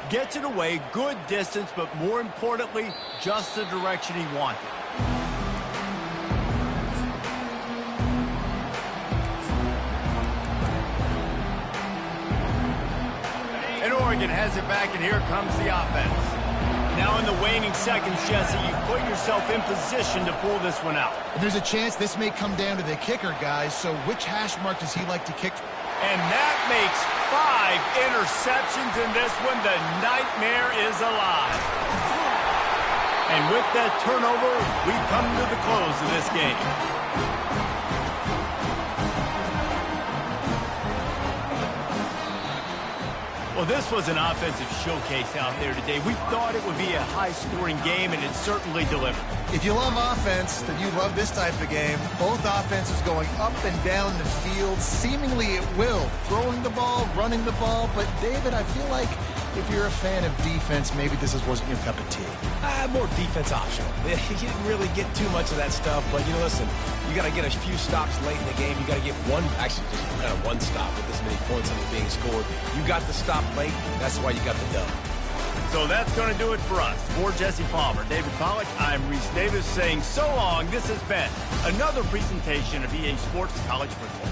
Gets it away, good distance, but more importantly, just the direction he wanted. And Oregon has it back, and here comes the offense. Now in the waning seconds, Jesse, you put yourself in position to pull this one out. There's a chance this may come down to the kicker, guys, so which hash mark does he like to kick? And that makes 5 interceptions in this one. The nightmare is alive. And with that turnover, we come to the close of this game. Well, this was an offensive showcase out there today. We thought it would be a high-scoring game, and it certainly delivered. If you love offense, then you love this type of game. Both offenses going up and down the field, seemingly at will. Throwing the ball, running the ball. But, David, I feel like if you're a fan of defense, maybe this wasn't your cup of tea. More defense optional. You didn't really get too much of that stuff, but, listen, you got to get a few stops late in the game. You got to get just kind of one stop with this many points that are being scored. You got the stop late. That's why you got the dub. So that's going to do it for us. For Jesse Palmer, David Pollack, I'm Reese Davis saying so long. This has been another presentation of EA Sports College Football.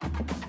it.